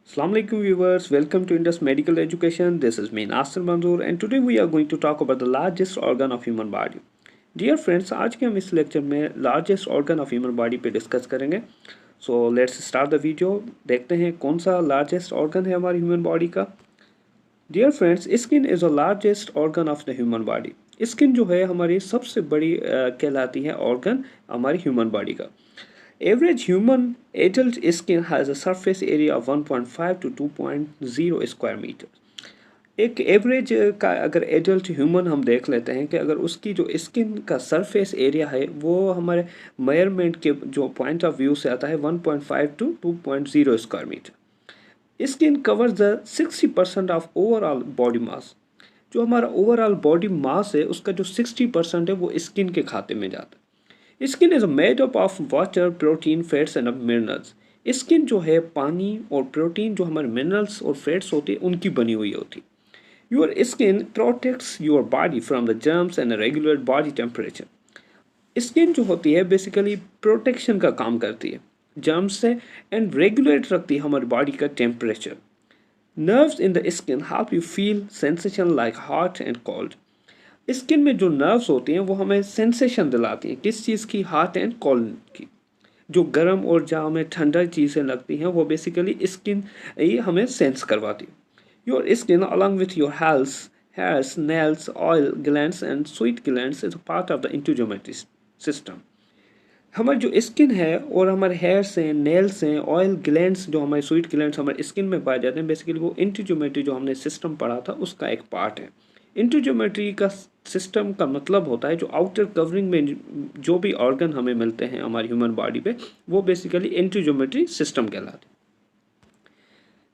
Assalamu alaikum viewers, welcome to Indus Medical Education. This is me Nasir Manzoor and today we are going to talk about the largest organ of human body. Dear friends, आज के हम इस lecture में largest organ of human body पे discuss करेंगे. So let's start the video. देखते हैं कौन सा largest organ है हमारी human body का. Dear friends, skin is the largest organ of the human body. Skin जो है हमारी सबसे बड़ी कहलाती है organ हमारी human body का. Average human adult skin has a surface area of 1.5 to 2.0 square metre. एक एवरेज का अगर एडल्ट ह्यूमन हम देख लेते हैं कि अगर उसकी जो स्किन का सरफेस एरिया है वो हमारे मेजरमेंट के जो पॉइंट ऑफ व्यू से आता है 1.5 to 2.0 square metre. Skin covers the 60% of overall body mass. जो हमारा ओवरऑल बॉडी मास है उसका जो 60% है वो स्किन के खाते में जाता है. Skin is made up of water, protein, fats and minerals. Skin जो है पानी और प्रोटीन जो हमारे मिनरल्स और फैट्स होते हैं उनकी बनी हुई होती. Your skin protects your body from the germs and regular body temperature. Skin जो होती है बेसिकली प्रोटेक्शन का काम करती है जर्म्स से एंड रेगुलेट रखती है हमारी बॉडी का temperature. Nerves in the skin help you feel sensation like hot and cold. Skin में जो नर्व्स होती हैं वो हमें सेंसेशन दिलाती हैं किस चीज़ की, हॉट एंड कोल्ड की. जो गर्म और जहाँ हमें ठंडा चीज़ें लगती हैं वो बेसिकली स्किन ही हमें सेंस करवाती है. Your skin along with your hairs, nails, oil glands and sweet glands is part of the integumentary system. हमारी जो स्किन है और हमारे हेयर्स हैं, नेल्स हैं, ऑयल ग्लैंड्स जो हमारे स्वीट ग्लैंड्स हमारे स्किन में पाए जाते हैं बेसिकली वो इंटीग्यूमेटरी जो हमने सिस्टम पढ़ा था उसका एक पार्ट है. इंटीग्यूमेटरी का सिस्टम का मतलब होता है जो आउटर कवरिंग में जो भी ऑर्गन हमें मिलते हैं हमारी ह्यूमन बॉडी पे वो बेसिकली इंटीग्यूमेटरी सिस्टम कहलाते हैं.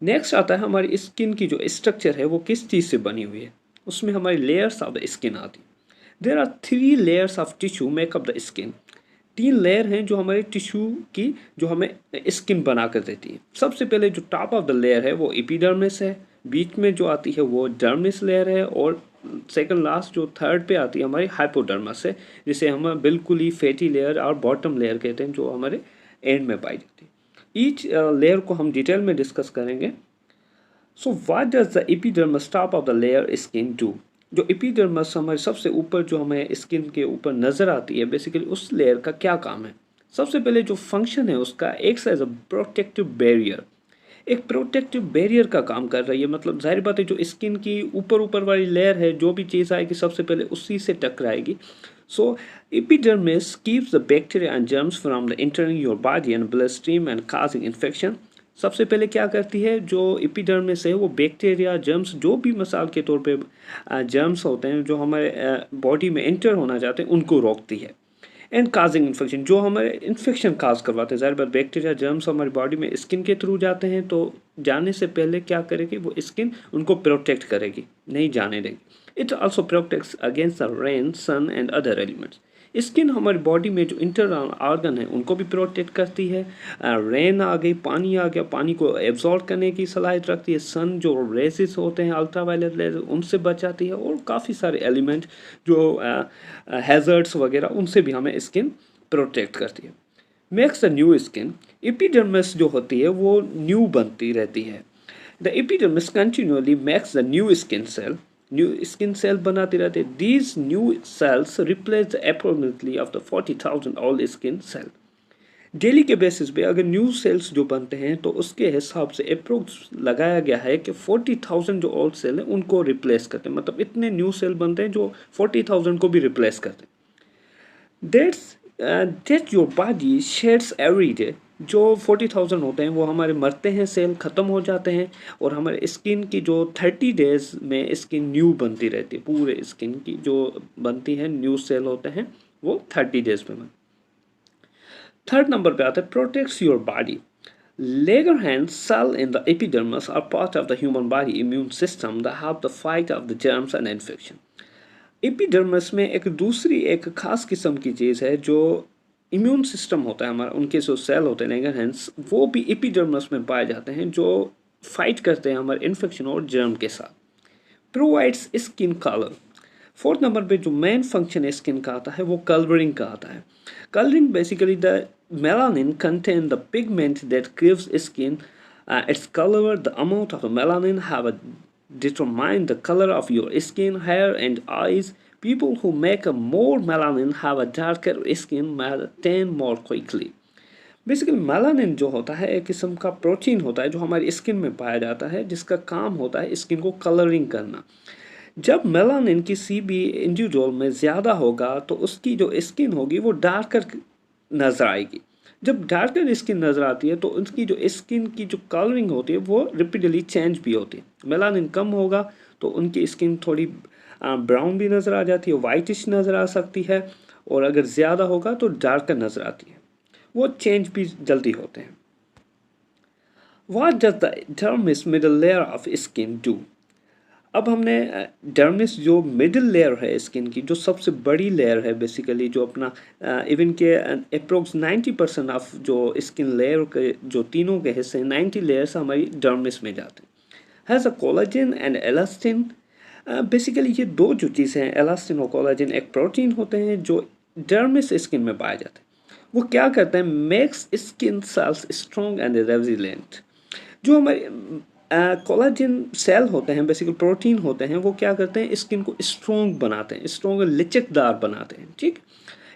नेक्स्ट आता है हमारी स्किन की जो स्ट्रक्चर है वो किस चीज़ से बनी हुई है. उसमें हमारी लेयर्स ऑफ द स्किन आती. There are 3 layers of tissue make up the skin. 3 layer हैं जो हमारे टिश्यू की जो हमें स्किन बना कर देती है. सबसे पहले जो टॉप ऑफ द लेयर है वो एपिडर्मिस है, बीच में जो आती है वो डर्मिस लेयर है और सेकंड लास्ट जो थर्ड पे आती है हमारी हाइपोडर्मस है जिसे हम बिल्कुल ही फैटी लेयर और बॉटम लेयर कहते हैं जो हमारे एंड में पाई जाती है. ईच लेयर को हम डिटेल में डिस्कस करेंगे. So what does the epidermis top of the layer skin do. जो एपिडर्मस हमारे सबसे ऊपर जो हमें स्किन के ऊपर नज़र आती है बेसिकली उस लेयर का क्या काम है. सबसे पहले जो फंक्शन है उसका act as a protective barrier. एक प्रोटेक्टिव बैरियर का काम कर रही है. मतलब जाहिर बात है जो स्किन की ऊपर वाली लेयर है जो भी चीज़ आएगी सबसे पहले उसी से टकराएगी. So epidermis keeps the bacteria and germs from the entering your body and blood stream and causing infection. सबसे पहले क्या करती है जो एपिडर्मिस है वो बैक्टीरिया जर्म्स जो भी मिसाल के तौर पे जर्म्स होते हैं जो हमारे बॉडी में एंटर होना चाहते हैं उनको रोकती है. एंड काजिंग इन्फेक्शन जो हमारे इन्फेक्शन काज करवाते हैं. ज़ाहिर बात बैक्टीरिया जर्म्स हमारी बॉडी में स्किन के थ्रू जाते हैं तो जाने से पहले क्या करेगी वो स्किन उनको प्रोटेक्ट करेगी, नहीं जाने देगी. It also protects against the rain, sun and other elements. Skin हमारी बॉडी में जो इंटरनल ऑर्गन है उनको भी प्रोटेक्ट करती है. रेन आ गई, पानी आ गया, पानी को एब्जॉर्ब करने की सलाहियत रखती है. सन जो रेसिस होते हैं अल्ट्रावायलेट रेज उनसे बचाती है और काफ़ी सारे एलिमेंट जो हैज़र्ड्स वगैरह उनसे भी हमें स्किन प्रोटेक्ट करती है. Makes the new skin. Epidermis जो होती है वो न्यू बनती रहती है. The epidermis continuously makes the new skin cell. New skin cell बनाती रहती है. These new cells replace the approximately of the 40,000 old skin cell. Daily के बेसिस पे अगर न्यू सेल्स जो बनते हैं तो उसके हिसाब से अप्रोक्स लगाया गया है कि 40,000 जो ओल्ड सेल हैं उनको रिप्लेस करते हैं. मतलब इतने न्यू सेल बनते हैं जो 40,000 को भी रिप्लेस करते हैं. That your body shades every day. जो 40,000 होते हैं वो हमारे मरते हैं, सेल ख़त्म हो जाते हैं और हमारे स्किन की जो 30 डेज़ में स्किन न्यू बनती रहती है. पूरे स्किन की जो बनती है न्यू सेल होते हैं वो 30 डेज़ में. थर्ड नंबर पे आता है protects your body. Langerhans cell in the epidermis are part of the human body immune system that help the fight of the germs and infection. Epidermis में एक दूसरी एक खास किस्म की चीज़ है जो इम्यून सिस्टम होता है हमारा. उनके जो सेल होते हैं लैंगरहैंस वो भी एपिडर्मिस में पाए जाते हैं जो फाइट करते हैं हमारे इन्फेक्शन और जर्म के साथ. Provides skin colour. Fourth number पे जो मेन फंक्शन स्किन का आता है वो कलरिंग का आता है. Colouring basically the melanin contain the pigment that gives skin its color, the amount of melanin have determined the color of your skin, hair, and eyes. People who make a more melanin have a darker skin, tan more quickly. Basically melanin जो होता है एक किस्म का protein होता है जो हमारी स्किन में पाया जाता है, जिसका काम होता है स्किन को कलरिंग करना। जब मेलानिन किसी भी इंडिविजुअल में ज़्यादा होगा तो उसकी जो स्किन होगी वो डार्कर नज़र आएगी। जब डार्कर स्किन नज़र आती है तो उसकी जो स्किन की जो कलरिंग होती है वो रिपीटली चेंज भी होती है। मेलानिन कम होगा तो उनकी स्किन थोड़ी ब्राउन भी नज़र आ जाती है, वाइटिश नज़र आ सकती है, और अगर ज़्यादा होगा तो डार्कर नज़र आती है, वो चेंज भी जल्दी होते हैं। What does the dermis middle layer of skin do? अब हमने डर्मिस जो मिडिल लेयर है स्किन की, जो सबसे बड़ी लेयर है बेसिकली, जो अपना इवन के अप्रोक्स 90% ऑफ जो स्किन लेयर के जो तीनों के हिस्से हैं, 90 लेयर्स हमारी डर्मिस में जाते हैं। Has a collagen and elastin. Basically ये दो जो चीज़ें हैं, एलास्टिन और कोलाजन, एक प्रोटीन होते हैं जो डर्मिस स्किन में पाए जाते हैं। वो क्या करते हैं? Makes skin cells strong and resilient. जो हमारे कोलाजन सेल होते हैं, बेसिकली प्रोटीन होते हैं, वो क्या करते हैं? स्किन को स्ट्रॉन्ग बनाते हैं, स्ट्रॉन्ग लचकदार बनाते हैं, ठीक।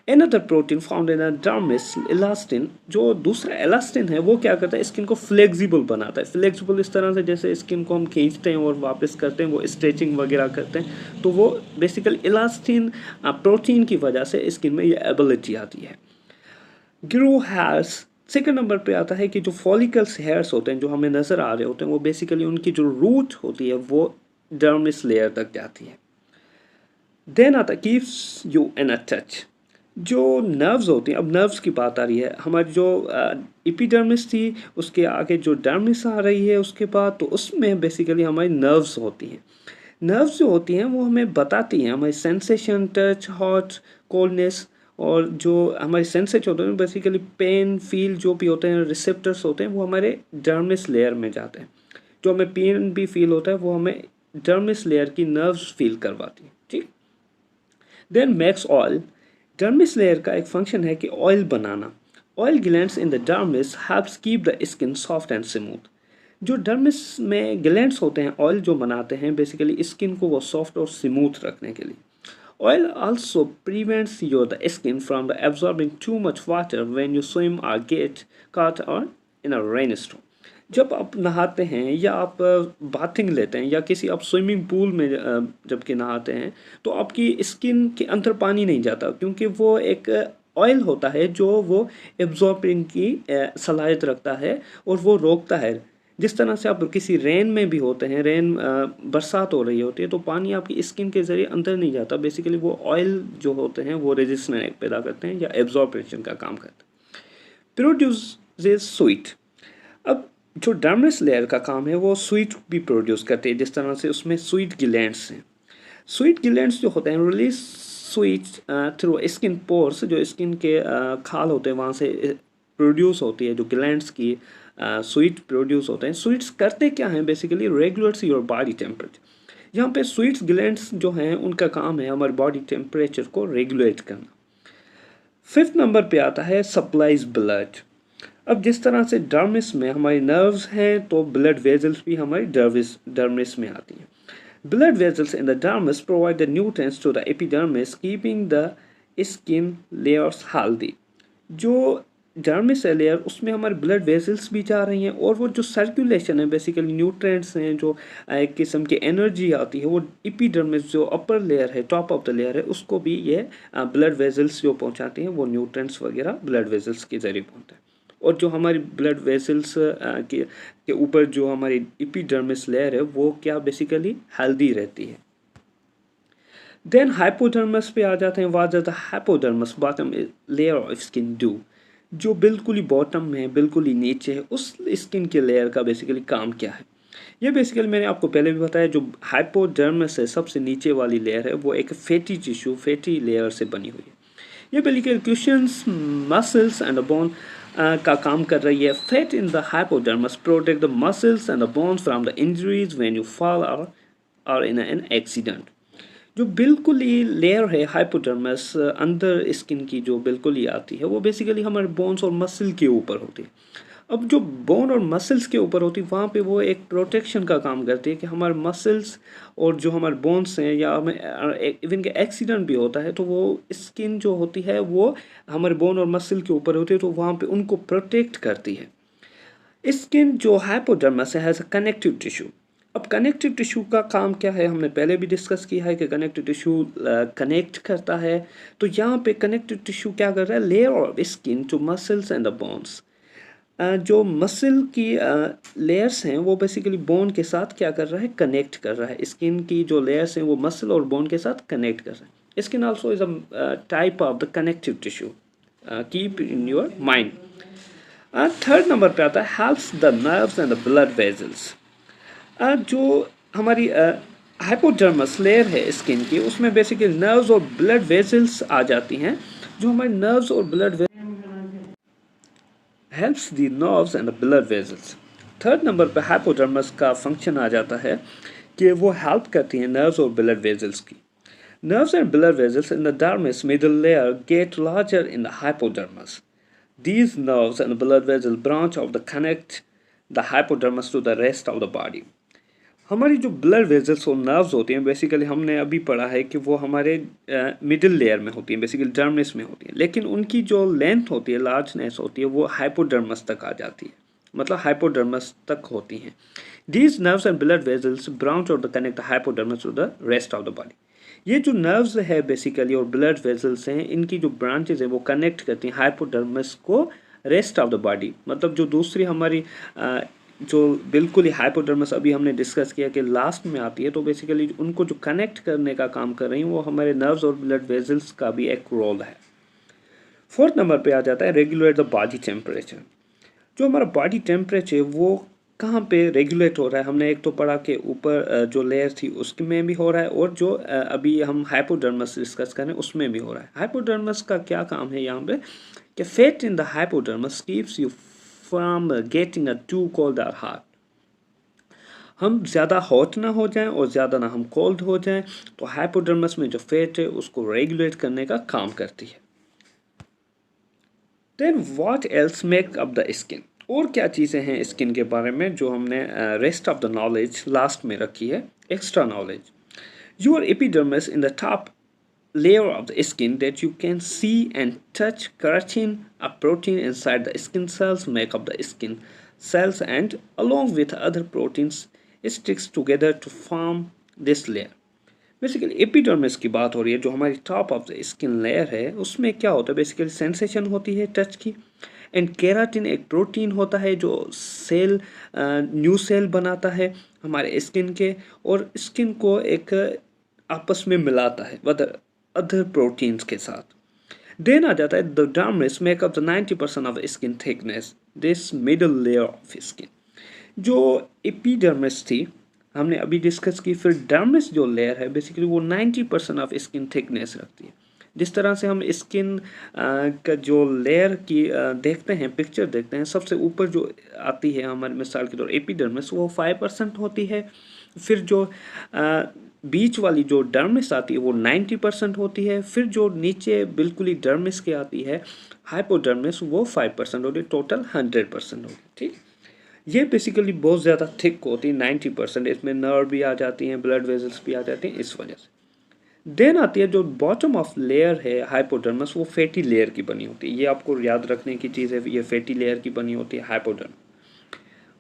Another protein found in dermis, elastin. जो दूसरा इलास्टिन है वो क्या करता है? स्किन को फ्लेक्सिबल बनाता है। फ्लेक्सिबल इस तरह से जैसे स्किन को हम खींचते हैं और वापस करते हैं, वो स्ट्रेचिंग वगैरह करते हैं, तो वो बेसिकली इलास्टिन प्रोटीन की वजह से स्किन में ये एबिलिटी आती है। ग्रो हेयर्स सेकंड नंबर पे आता है कि जो फॉलिकल्स हेयर्स होते हैं जो हमें नज़र आ रहे होते हैं, वो बेसिकली उनकी जो रूट होती है वो डर्मिस लेयर तक जाती है। देन आता है keeps you in a touch. जो नर्व्स होती हैं, अब नर्व्स की बात आ रही है, हमारी जो एपिडर्मिस थी उसके आगे जो डर्मिस आ रही है उसके बाद, तो उसमें बेसिकली हमारी नर्व्स होती हैं। नर्व्स जो होती हैं वो हमें बताती हैं हमारी सेंसेशन, टच, हॉट, कोल्डनेस, और जो हमारे सेंसेज होते हैं बेसिकली पेन, फील जो भी होते हैं, रिसेप्टर्स होते हैं, वो हमारे डर्मिस लेयर में जाते हैं। जो हमें पेन भी फील होता है वो हमें डर्मिस लेयर की नर्व्स फील करवाती है, ठीक। Then makes oil. Dermis layer का एक फंक्शन है कि ऑयल बनाना। Oil glands in the dermis helps keep the skin soft and smooth. जो डर्मिस में ग्लैंड्स होते हैं ऑयल जो बनाते हैं बेसिकली स्किन को वो सॉफ्ट और स्मूथ रखने के लिए। Oil also prevents your the skin from the absorbing too much water when you swim or get caught or in a rainstorm. जब आप नहाते हैं या आप बाथिंग लेते हैं या किसी आप स्विमिंग पूल में जबकि नहाते हैं, तो आपकी स्किन के अंदर पानी नहीं जाता, क्योंकि वो एक ऑयल होता है जो वो एब्जॉर्बिंग की सलाहियत रखता है और वो रोकता है। जिस तरह से आप किसी रेन में भी होते हैं, रेन बरसात हो रही होती है, तो पानी आपकी स्किन के ज़रिए अंदर नहीं जाता, बेसिकली वो ऑयल जो होते हैं वो रेजिस्टेंस पैदा करते हैं या एब्जॉर्बेशन का काम करते हैं। Produces sweet. अब जो डर्मिस लेयर का काम है वो स्वीट भी प्रोड्यूस करती है, जिस तरह से उसमें स्वीट ग्लैंड्स हैं। स्वीट ग्लैंड्स जो होते हैं release sweet through skin pores, जो स्किन के खाल होते हैं वहाँ से प्रोड्यूस होती है, जो ग्लैंड्स की स्वीट प्रोड्यूस होते हैं। स्वीट्स करते क्या हैं? Basically regulates your body temperature. यहाँ पे स्वीट्स ग्लैंड्स जो हैं उनका काम है हमारे बॉडी टेम्परेचर को रेगुलेट करना। फिफ्थ नंबर पे आता है सप्लाइज ब्लड। अब जिस तरह से डर्मिस में हमारी नर्व्स हैं, तो ब्लड वेजल्स भी हमारी डर्मिस में आती हैं। Blood vessels in the dermis provide the nutrients to the epidermis keeping the skin layers healthy. जो डर्मिस लेयर उसमें हमारे ब्लड वेसल्स भी जा रही हैं, और वो जो सर्कुलेशन है बेसिकली न्यूट्रिएंट्स हैं, जो एक किस्म की एनर्जी आती है, वो एपिडर्मिस जो अपर लेयर है, टॉप ऑफ द लेयर है, उसको भी ये ब्लड वेसल्स जो पहुंचाते हैं, वो न्यूट्रिएंट्स वगैरह ब्लड वेसल्स के ज़रिए पहुंचते हैं। और जो हमारी ब्लड वेसल्स के ऊपर जो हमारी एपिडर्मिस लेयर है वो क्या बेसिकली हेल्दी रहती है। देन हाइपोडर्मस पे आ जाते हैं। What does the hypodermis bottom layer of skin do. जो बिल्कुल ही बॉटम में है, बिल्कुल ही नीचे है, उस स्किन के लेयर का बेसिकली काम क्या है? ये बेसिकली मैंने आपको पहले भी बताया, जो हाइपोडर्मस है सबसे नीचे वाली लेयर है वो एक फैटी टिश्यू, फैटी लेयर से बनी हुई है। ये basically cushions muscles and bone का काम कर रही है। Fat in the hypodermis protect the muscles and the bones from the injuries when you fall or in an accident. जो बिल्कुल ही लेयर है हाइपोडर्मस अंदर स्किन की जो बिल्कुल ही आती है, वो बेसिकली हमारे बोन्स और मसल के ऊपर होती है। अब जो बोन और मसल्स के ऊपर होती है वहाँ पे वो एक प्रोटेक्शन का काम करती है कि हमारे मसल्स और जो हमारे बोन्स हैं या हमें इवन के एक्सीडेंट भी होता है तो वो स्किन जो होती है वो हमारे बोन और मसल के ऊपर होती है तो वहाँ पे उनको प्रोटेक्ट करती है। स्किन जो हाइपोडर्मस है हैज़ अ कनेक्टिव टिश्यू। अब कनेक्टिव टिश्यू का काम क्या है, हमने पहले भी डिस्कस किया है कि कनेक्टिव टिश्यू कनेक्ट करता है। तो यहाँ पे कनेक्टिव टिश्यू क्या कर रहा है, layer of skin to muscles and the bones. जो मसल की लेयर्स हैं वो बेसिकली बोन के साथ क्या कर रहा है, कनेक्ट कर रहा है। स्किन की जो लेयर्स हैं वो मसल और बोन के साथ कनेक्ट कर रहा है। Skin also is a type of the connective tissue, keep in your mind. Third number पे आता है helps the nerves and the blood vessels. जो हमारी हाइपोडर्मस लेयर है स्किन की उसमें बेसिकली नर्व्स और ब्लड वेजल्स आ जाती हैं। जो हमारे नर्व्स और blood helps the nerves and the blood vessels. Third number पे हाइपोडर्मस का फंक्शन आ जाता है कि वो हेल्प करती हैं नर्व्स और ब्लड वेजल्स की। Nerves and blood vessels in the dermis middle layer get larger in the hypodermis. These nerves and blood vessels branch off the connect the hypodermis to the rest of the body. हमारी जो blood vessels और nerves होती हैं basically हमने अभी पढ़ा है कि वो हमारे मिडिल लेयर में होती हैं, बेसिकली डर्मिस में होती हैं, लेकिन उनकी जो लेंथ होती है, लार्जनेस होती है, वो हाइपोडर्मस तक आ जाती है, मतलब हाइपोडर्मस तक होती हैं। These nerves and blood vessels branch out to connect the hypodermis to the rest of the body. ये जो नर्व्स है बेसिकली और ब्लड वेसल्स हैं, इनकी जो ब्रांचेज है वो कनेक्ट करती हैं हाइपोडर्मस को रेस्ट ऑफ द बॉडी। मतलब जो दूसरी हमारी जो बिल्कुल ही हाइपोडर्मस अभी हमने डिस्कस किया कि लास्ट में आती है, तो बेसिकली उनको जो कनेक्ट करने का काम कर रही हैं वो हमारे नर्व्स और ब्लड वेसल्स का भी एक रोल है। फोर्थ नंबर पे आ जाता है रेगुलेट द बॉडी टेम्परेचर। जो हमारा बॉडी टेम्परेचर वो कहाँ पे रेगुलेट हो रहा है, हमने एक तो पढ़ा कि ऊपर जो लेयर थी उसके में भी हो रहा है और जो अभी हम हाइपोडर्मस डिस्कस कर रहे हैं उसमें भी हो रहा है। हाइपोडर्मस का क्या काम है यहाँ पे कि fat in the hypodermis keeps you from getting a too cold or hot. हम ज़्यादा हॉट ना हो जाएं और ज़्यादा ना हम कोल्ड हो जाएं, तो हाइपोडर्मस में जो फैट है उसको रेगुलेट करने का काम करती है। Then what else make up the skin. और क्या चीज़ें हैं स्किन के बारे में जो हमने rest of the knowledge last में रखी है, extra knowledge. Your epidermis in the top layer of the skin that you can see and touch. Keratin, a protein inside the skin cells, make up the skin cells and along with other proteins it sticks together to form this layer. Basically epidermis की बात हो रही है, जो हमारी top of the skin layer है उसमें क्या होता है, बेसिकली सेंसेशन होती है टच की। एंड केराटिन एक प्रोटीन होता है जो सेल न्यू सेल बनाता है हमारे स्किन के और स्किन को एक आपस में मिलाता है अदर प्रोटीन्स के साथ। देन आ जाता है the dermis make up the 90% of skin thickness, this middle layer of skin. जो एपिडर्मिस थी हमने अभी डिस्कस की, फिर डर्मिस जो लेयर है बेसिकली वो 90% ऑफ स्किन थिकनेस रखती है। जिस तरह से हम स्किन का जो लेयर की देखते हैं, पिक्चर देखते हैं, सबसे ऊपर जो आती है हमारे मिसाल के तौर एपिडर्मिस वो 5% होती है। फिर जो बीच वाली जो डर्मिस आती है वो 90% होती है। फिर जो नीचे बिल्कुल ही डर्मिस के आती है हाइपोडर्मिस वो 5% होती है, टोटल 100% होगी। ठीक, ये बेसिकली बहुत ज़्यादा थिक होती है 90%। इसमें नर्व भी आ जाती हैं, ब्लड वेजल्स भी आ जाती हैं इस वजह से। देन आती है जो बॉटम ऑफ लेयर है हाइपोडर्मस, वो फैटी लेयर की बनी होती है। ये आपको याद रखने की चीज़ है, ये फैटी लेयर की बनी होती है हाइपोडर्मस।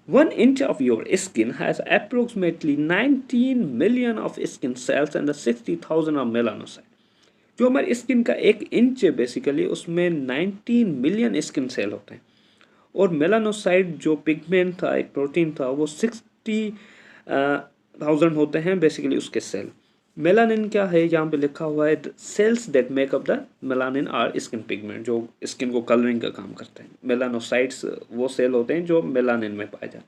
1 inch of your skin has approximately 19 million of skin cells and 60,000 of melanocytes. जो हमारी स्किन का 1 इंच है बेसिकली उसमें 19 मिलियन स्किन सेल होते हैं और मेलानोसाइट जो पिगमेंट था, एक प्रोटीन था, वो 60,000 होते हैं बेसिकली उसके सेल। मेलानिन क्या है, यहाँ पे लिखा हुआ है cells that make up the melanin are skin pigment, जो स्किन को कलरिंग का काम करते हैं। मेलानोसाइट्स वो सेल होते हैं जो मेलानिन में पाए जाते हैं।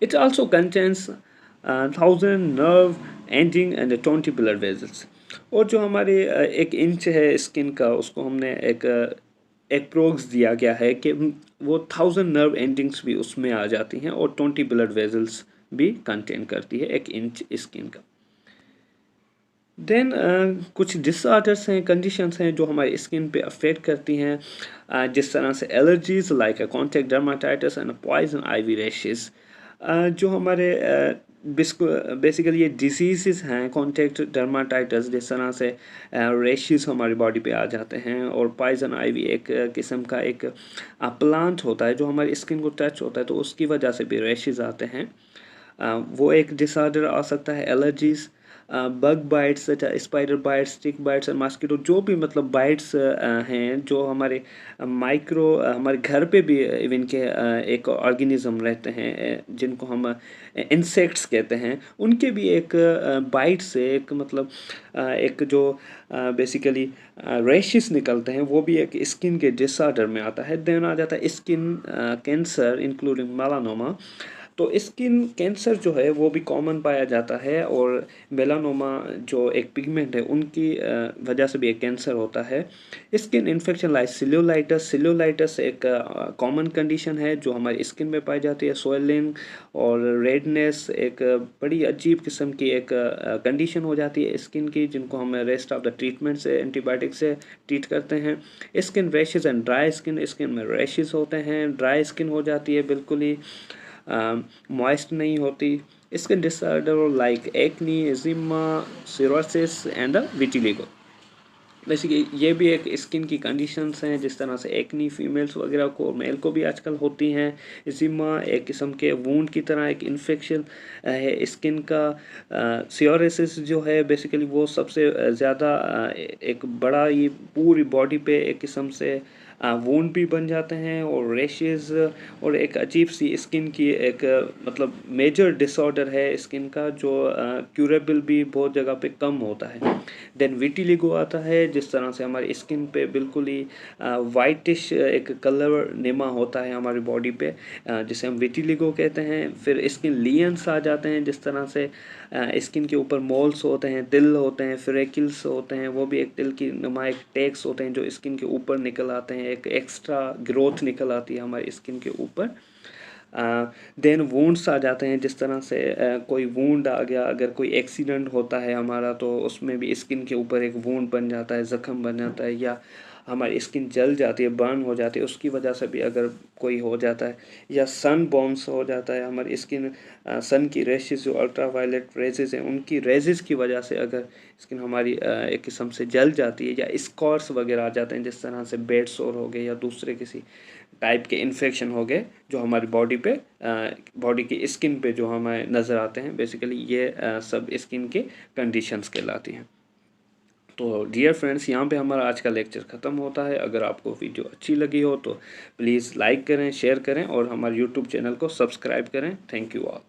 It also contains 1000 nerve ending and 20 blood vessels. और जो हमारे 1 इंच है स्किन का उसको हमने एक अप्रोक्स दिया गया है कि वो 1000 नर्व एंडिंग्स भी उसमें आ जाती हैं और 20 ब्लड वेजल्स भी कंटेन करती है 1 इंच स्किन का। देन कुछ डिसऑर्डर्स हैं, कंडीशंस हैं जो हमारी स्किन पे अफेक्ट करती हैं, जिस तरह से allergies like contact dermatitis and poison ivy rashes. जो हमारे बेसिकली ये डिजीज़ हैं, कॉन्टैक्ट डर्माटाइटिस जिस तरह से रैशेस हमारी बॉडी पे आ जाते हैं, और पॉइजन आईवी एक किस्म का एक प्लांट होता है जो हमारी स्किन को टच होता है, तो उसकी वजह से भी रैशेस आते हैं। वो एक डिसऑर्डर आ सकता है। Allergies, bug bytes, spider bytes, stick bytes और मॉस्किटो, जो भी मतलब बाइट्स हैं जो हमारे माइक्रो हमारे घर पे भी इवन के एक ऑर्गेनिज्म रहते हैं, जिनको हम इंसेक्ट्स कहते हैं, उनके भी एक बाइट से एक मतलब एक जो बेसिकली रैशेस निकलते हैं, वो भी एक स्किन के डिसऑर्डर में आता है। देन आ जाता है स्किन कैंसर इंक्लूडिंग मेलानोमा। तो स्किन कैंसर जो है वो भी कॉमन पाया जाता है, और मेलानोमा जो एक पिगमेंट है उनकी वजह से भी एक कैंसर होता है। Skin infection like cellulitis, cellulitis एक कॉमन कंडीशन है जो हमारी स्किन में पाई जाती है। सोइलिंग और रेडनेस एक बड़ी अजीब किस्म की एक कंडीशन हो जाती है स्किन की, जिनको हम रेस्ट ऑफ द ट्रीटमेंट से एंटीबायोटिक से ट्रीट करते हैं। Skin rashes and dry skin, skin में रैशेज होते हैं, ड्राई स्किन हो जाती है, बिल्कुल ही मॉइस्ट नहीं होती। Skin disorder like acne, eczema, psoriasis and vitiligo. Basically ये भी एक स्किन की कंडीशंस हैं, जिस तरह से एक्नी फीमेल्स वगैरह को, मेल को भी आजकल होती हैं। एजिमा एक किस्म के वूंड की तरह एक इन्फेक्शन है स्किन का। सिरोसिस जो है बेसिकली वो सबसे ज़्यादा एक बड़ा, ये पूरी बॉडी पे एक किस्म से वूंड भी बन जाते हैं, और रैशेज, और एक अजीब सी स्किन की एक मतलब मेजर डिसऑर्डर है स्किन का, जो क्यूरेबल भी बहुत जगह पे कम होता है। देन विटिलिगो आता है, जिस तरह से हमारी स्किन पे बिल्कुल ही वाइटिश एक कलर निमा होता है हमारी बॉडी पे, जिसे हम विटिलिगो कहते हैं। फिर स्किन लियंस आ जाते हैं, जिस तरह से स्किन के ऊपर मोल्स होते हैं, तिल होते हैं, फ्रेकिल्स होते हैं, वो भी एक तिल की नुमा एक टैग्स होते हैं जो स्किन के ऊपर निकल आते हैं, एक एक्स्ट्रा ग्रोथ निकल आती है हमारी स्किन के ऊपर। देन वूंड्स आ जाते हैं, जिस तरह से कोई वूंड आ गया, अगर कोई एक्सीडेंट होता है हमारा, तो उसमें भी स्किन के ऊपर एक वूंड बन जाता है, ज़ख़म बन जाता है, या हमारी स्किन जल जाती है, बर्न हो जाती है, उसकी वजह से भी अगर कोई हो जाता है। या सन बर्न्स हो जाता है हमारी स्किन, सन की रेशेस जो अल्ट्रा वायलेट रेजेस हैं, उनकी रेजेस की वजह से अगर स्किन हमारी एक किस्म से जल जाती है, या स्कॉर्स वगैरह आ जाते हैं, जिस तरह से बेड सोर हो गए या दूसरे किसी टाइप के इन्फेक्शन हो गए जो हमारी बॉडी पे बॉडी की स्किन पे जो हमें नज़र आते हैं, बेसिकली ये सब स्किन के कंडीशंस कहलाती हैं। तो डियर फ्रेंड्स, यहाँ पे हमारा आज का लेक्चर ख़त्म होता है। अगर आपको वीडियो अच्छी लगी हो तो प्लीज़ लाइक करें, शेयर करें, और हमारे यूट्यूब चैनल को सब्सक्राइब करें। Thank you all.